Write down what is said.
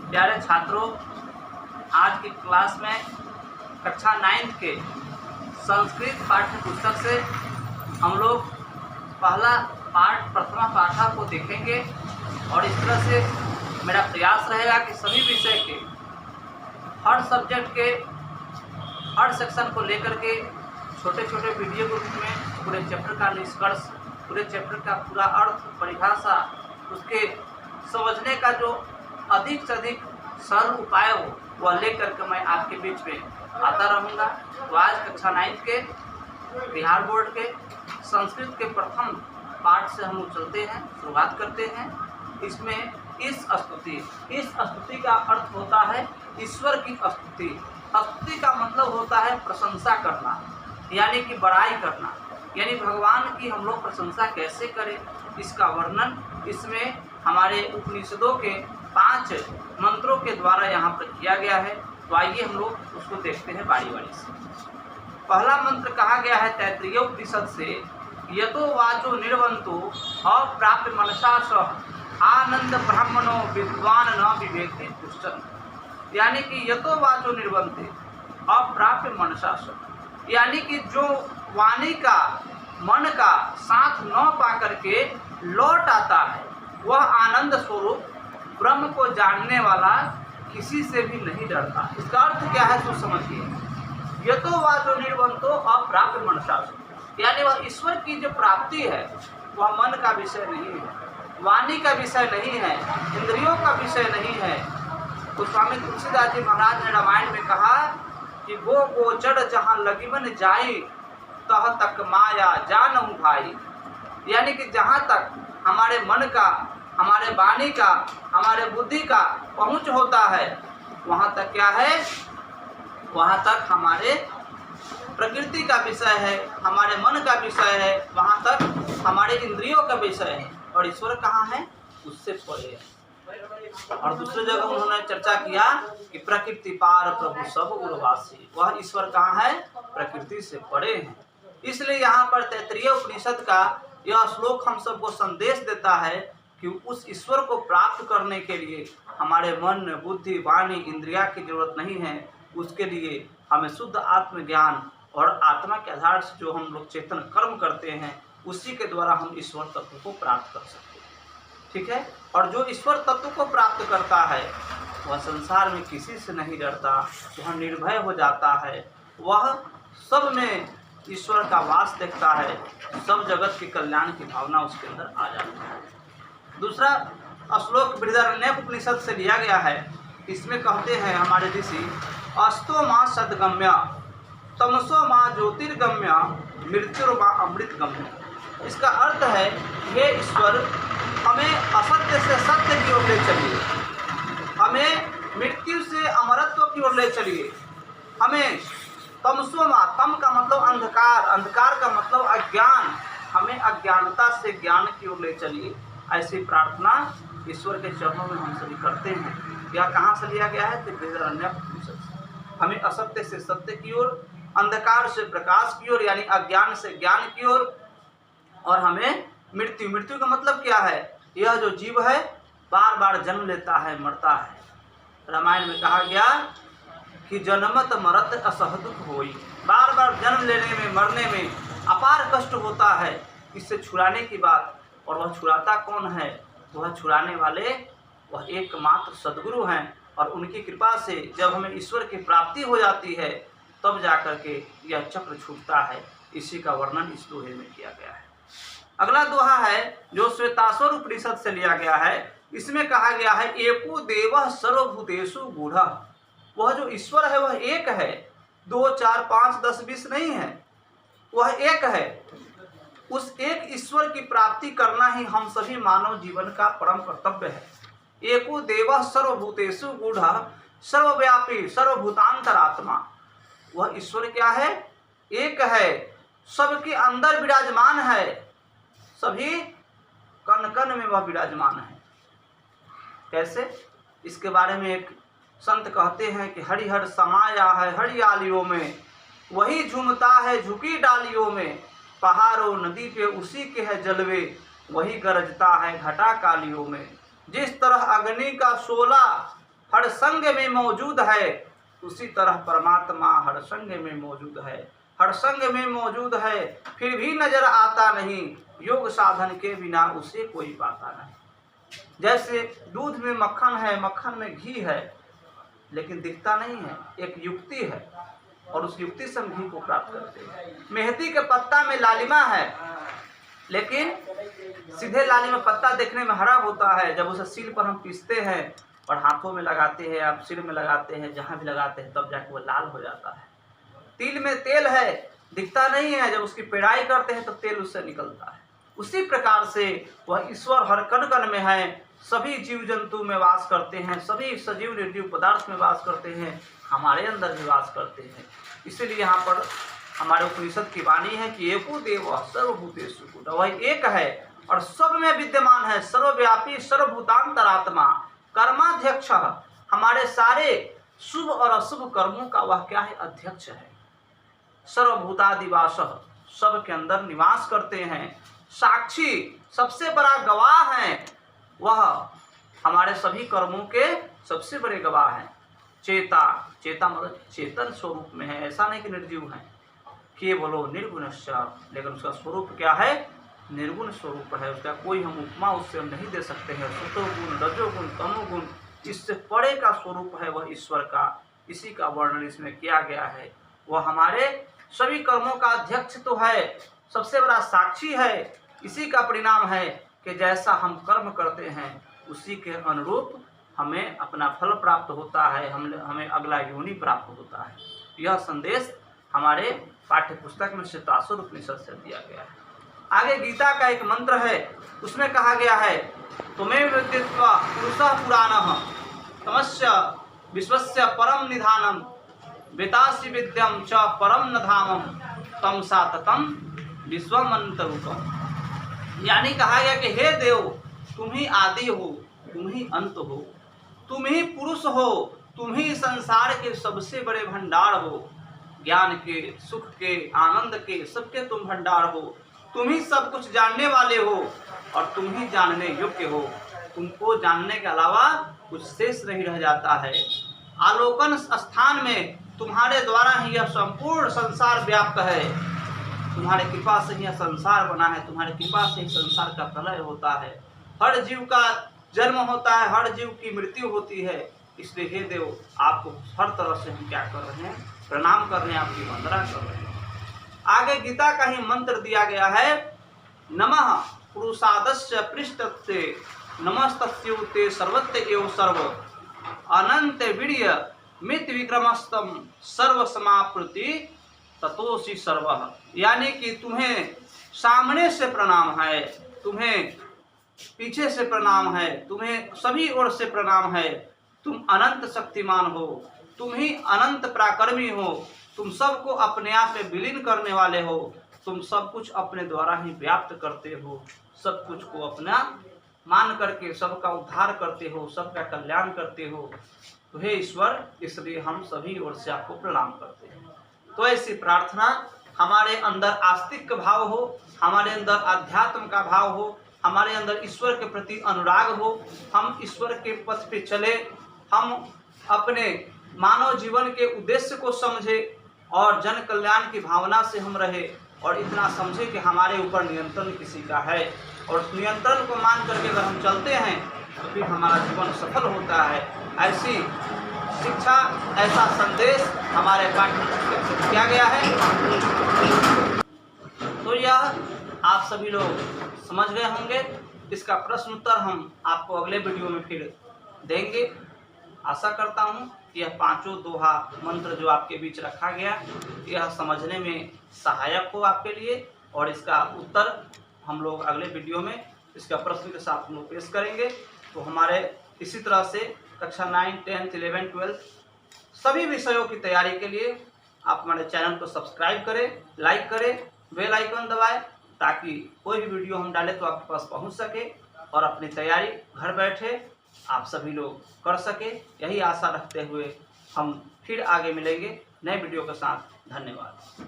प्यारे छात्रों, आज की क्लास में कक्षा 9 के संस्कृत पाठ्य पुस्तक से हम लोग पहला पाठ प्रथमा पाठा को देखेंगे और इस तरह से मेरा प्रयास रहेगा कि सभी विषय के हर सब्जेक्ट के हर सेक्शन को लेकर के छोटे छोटे वीडियो के रूप में पूरे चैप्टर का निष्कर्ष, पूरे चैप्टर का पूरा अर्थ, परिभाषा, उसके समझने का जो अधिक से अधिक सरल उपाय हो वह लेकर के मैं आपके बीच में आता रहूँगा। तो आज कक्षा 9 के बिहार बोर्ड के संस्कृत के प्रथम पाठ से हम लोग चलते हैं, शुरुआत करते हैं। इसमें इस स्तुति का अर्थ होता है ईश्वर की स्तुति। स्तुति का मतलब होता है प्रशंसा करना, यानी कि बड़ाई करना, यानी भगवान की हम लोग प्रशंसा कैसे करें, इसका वर्णन इसमें हमारे उपनिषदों के 5 मंत्रों के द्वारा यहाँ पर किया गया है। तो आइए हम लोग उसको देखते हैं बारी बारी से। पहला मंत्र कहा गया है तैत्तिरीय उपनिषद से, यतो वाचो निर्वंतो अप्राप्य मनसा सह आनंद ब्राह्मणो विद्वान न विवेक्ति दुष्टन। यानी कि यतो वाचो निर्वंते अप्राप्य मनसा सह, यानी कि जो वाणी का मन का साथ न पा करके लौट आता है वह आनंद स्वरूप ब्रह्म को जानने वाला किसी से भी नहीं डरता। इसका अर्थ क्या है तो समझिए। यतो वाचो निर्वंतो अप्राप्य मनसा, यानी वह ईश्वर की जो प्राप्ति है वह मन का विषय नहीं है, वाणी का विषय नहीं है, इंद्रियों का विषय नहीं है। तो स्वामी तुलसीदास जी महाराज ने रामायण में कहा कि गो गोचर जहाँ लगिवन जाई तह तक माया जानहु भाई। यानी कि जहाँ तक हमारे मन का, हमारे वाणी का, हमारे बुद्धि का पहुँच होता है वहाँ तक क्या है, वहाँ तक हमारे प्रकृति का विषय है, हमारे मन का विषय है, वहाँ तक हमारे इंद्रियों का विषय है। और ईश्वर कहाँ है, उससे परे है। और दूसरी जगह उन्होंने चर्चा किया कि प्रकृति पार प्रभु सब उर्वासी, वह ईश्वर कहाँ है, प्रकृति से परे है। इसलिए यहाँ पर तैत्तिरीय उपनिषद का यह श्लोक हम सबको संदेश देता है कि उस ईश्वर को प्राप्त करने के लिए हमारे मन, बुद्धि, वाणी, इंद्रिया की जरूरत नहीं है। उसके लिए हमें शुद्ध आत्मज्ञान और आत्मा के आधार से जो हम लोग चेतन कर्म करते हैं उसी के द्वारा हम ईश्वर तत्व को प्राप्त कर सकते हैं। ठीक है। और जो ईश्वर तत्व को प्राप्त करता है वह संसार में किसी से नहीं डरता, वह निर्भय हो जाता है, वह सब में ईश्वर का वास देखता है, सब जगत के कल्याण की भावना उसके अंदर आ जाती है। दूसरा श्लोक बृहदारण्यक उपनिषद से लिया गया है। इसमें कहते हैं हमारे ऋषि, अस्तो माँ सद्गम्य तमसो माँ ज्योतिर्गम्य मृत्युर्मा अमृतगम्य। इसका अर्थ है हे ईश्वर, हमें असत्य से सत्य की ओर ले चलिए, हमें मृत्यु से अमरत्व की ओर ले चलिए, हमें तमसो माँ, तम का मतलब अंधकार, अंधकार का मतलब अज्ञान, हमें अज्ञानता से ज्ञान की ओर ले चलिए। ऐसी प्रार्थना ईश्वर के चरणों में हम सभी करते हैं। यह कहाँ से लिया गया है, तो बृहदारण्यक उपनिषद से। हमें असत्य से सत्य की ओर, अंधकार से प्रकाश की ओर, यानी अज्ञान से ज्ञान की ओर, और हमें मृत्यु, मृत्यु का मतलब क्या है, यह जो जीव है बार बार जन्म लेता है, मरता है। रामायण में कहा गया कि जन्मत मरत असह दुख होई, बार बार जन्म लेने में, मरने में अपार कष्ट होता है। इससे छुड़ाने की बात, और वह छुड़ाता कौन है, वह छुड़ाने वाले वह एकमात्र सद्गुरु हैं। और उनकी कृपा से जब हमें ईश्वर की प्राप्ति हो जाती है तब जाकर के यह चक्र छूटता है। इसी का वर्णन इस दोहे में किया गया है। अगला दोहा है जो श्वेताश्वर उपनिषद से लिया गया है। इसमें कहा गया है एको देवः सर्वभूतेषु गूढ़ः। वह जो ईश्वर है वह एक है, 2, 4, 5, 10, 20 नहीं है, वह एक है। उस एक ईश्वर की प्राप्ति करना ही हम सभी मानव जीवन का परम कर्तव्य है। एको देवः सर्वभूतेषु गूढ़ः सर्वव्यापी सर्वभूतांतरात्मा। वह ईश्वर क्या है, एक है, सबके अंदर विराजमान है, सभी कण कण में वह विराजमान है। कैसे, इसके बारे में एक संत कहते हैं कि हरिहर समाया है हरियालियों में, वही झूमता है झुकी डालियों में, पहाड़ों नदी पे उसी के है जलवे, वही गरजता है घटा कालियों में। जिस तरह अग्नि का शोला हर संग में मौजूद है, उसी तरह परमात्मा हर संग में मौजूद है। हर संग में मौजूद है फिर भी नजर आता नहीं, योग साधन के बिना उसे कोई पाता नहीं। जैसे दूध में मक्खन है, मक्खन में घी है, लेकिन दिखता नहीं है, एक युक्ति है और उस युक्ति से हम घी को प्राप्त करते हैं। मेहंदी के पत्ता में लालिमा है, लेकिन सीधे लालिमा पत्ता देखने में हरा होता है, जब उसे सील पर हम पीसते हैं और हाथों में लगाते हैं, आप सिर में लगाते हैं, जहाँ भी लगाते हैं, तब जाके वो लाल हो जाता है। तिल में तेल है, दिखता नहीं है, जब उसकी पेड़ाई करते हैं तो तेल उससे निकलता है। उसी प्रकार से वह ईश्वर हर कण कण में है, सभी जीव जंतु में वास करते हैं, सभी सजीव निर्जीव पदार्थ में वास करते हैं, हमारे अंदर भी वास करते हैं। इसीलिए यहाँ पर हमारे उपनिषद की वाणी है कि एको देव सर्वभूतेषु गुण, वह एक है और सब में विद्यमान है, सर्वव्यापी सर्वभूतांतरात्मा कर्माध्यक्ष, हमारे सारे शुभ और अशुभ कर्मों का वह क्या है, अध्यक्ष है। सर्वभूतादिवास, सब के अंदर निवास करते हैं। साक्षी, सबसे बड़ा गवाह है, वह हमारे सभी कर्मों के सबसे बड़े गवाह हैं। चेता, चेता मतलब चेतन स्वरूप में है, ऐसा नहीं कि निर्जीव है। केवलो निर्गुणश्च, लेकिन उसका स्वरूप क्या है, निर्गुण स्वरूप है, उसका कोई हम उपमा उससे हम नहीं दे सकते हैं। सतोगुण, रजोगुण, तमोगुण, इससे परे का स्वरूप है वह ईश्वर का, इसी का वर्णन इसमें किया गया है। वह हमारे सभी कर्मों का अध्यक्ष तो है, सबसे बड़ा साक्षी है। इसी का परिणाम है कि जैसा हम कर्म करते हैं उसी के अनुरूप हमें अपना फल प्राप्त होता है, हमें अगला योनि प्राप्त होता है। यह संदेश हमारे पाठ्य पुस्तक में श्वेतासुर उपनिषद से दिया गया है। आगे गीता का एक मंत्र है, उसमें कहा गया है, त्वमेव विद्यत्वा पुरुषः पुराणः तमस्य विश्वस्य परम निधानम वेतासि विद्यम च परम न धामम तम साततम विश्वमंतरूपम। यानी कहा गया कि हे देव, तुम ही आदि हो, तुम ही अंत हो, तुम ही पुरुष हो, तुम ही संसार के सबसे बड़े भंडार हो, ज्ञान के, सुख के, आनंद के, सबके तुम भंडार हो। तुम ही सब कुछ जानने वाले हो और तुम ही जानने योग्य हो, तुमको जानने के अलावा कुछ शेष नहीं रह जाता है। आलोकन स्थान में तुम्हारे द्वारा ही यह संपूर्ण संसार व्याप्त है, तुम्हारे कृपा से यह संसार बना है, तुम्हारे कृपा से ही संसार का प्रलय होता है, हर जीव का जन्म होता है, हर जीव की मृत्यु होती है। इसलिए हे देव, आपको हर तरह से हम क्या कर रहे हैं, प्रणाम कर रहे हैं, आपकी वंदना कर रहे हैं। आगे गीता का ही मंत्र दिया गया है, नमः पुरुषादस्य पृष्ठस्य नमस्तस्युते सर्वत्र एव सर्व अनंत वीर्य मित विक्रमस्तम सर्व समाप्ति ततोषि सर्वः। यानी कि तुम्हें सामने से प्रणाम है, तुम्हें पीछे से प्रणाम है, तुम्हें सभी ओर से प्रणाम है। तुम अनंत शक्तिमान हो, तुम ही अनंत पराक्रमी हो, तुम सबको अपने आप में विलीन करने वाले हो, तुम सब कुछ अपने द्वारा ही व्याप्त करते हो, सब कुछ को अपना मान करके सबका उद्धार करते हो, सबका कल्याण करते हो। तो हे ईश्वर, इसलिए हम सभी ओर से आपको प्रणाम करते हैं। तो ऐसी प्रार्थना, हमारे अंदर आस्तिक भाव हो, हमारे अंदर आध्यात्म का भाव हो, हमारे अंदर ईश्वर के प्रति अनुराग हो, हम ईश्वर के पथ पे चले, हम अपने मानव जीवन के उद्देश्य को समझे और जन कल्याण की भावना से हम रहे, और इतना समझे कि हमारे ऊपर नियंत्रण किसी का है, और उस नियंत्रण को मान करके अगर हम चलते हैं तो फिर हमारा जीवन सफल होता है। ऐसी शिक्षा, ऐसा संदेश हमारे पाठ्य पुस्तक से दिया गया है। तो यह आप सभी लोग समझ गए होंगे। इसका प्रश्न उत्तर हम आपको अगले वीडियो में फिर देंगे। आशा करता हूँ कि यह पांचों दोहा मंत्र जो आपके बीच रखा गया, यह समझने में सहायक हो आपके लिए, और इसका उत्तर हम लोग अगले वीडियो में इसका प्रश्न के साथ हम लोग पेश करेंगे। तो हमारे इसी तरह से कक्षा 9, 10, 11, 12 सभी विषयों की तैयारी के लिए आप हमारे चैनल को सब्सक्राइब करें, लाइक करें, बेल आइकन दबाएं, ताकि कोई भी वीडियो हम डालें तो आपके पास पहुंच सके और अपनी तैयारी घर बैठे आप सभी लोग कर सके। यही आशा रखते हुए हम फिर आगे मिलेंगे नए वीडियो के साथ। धन्यवाद।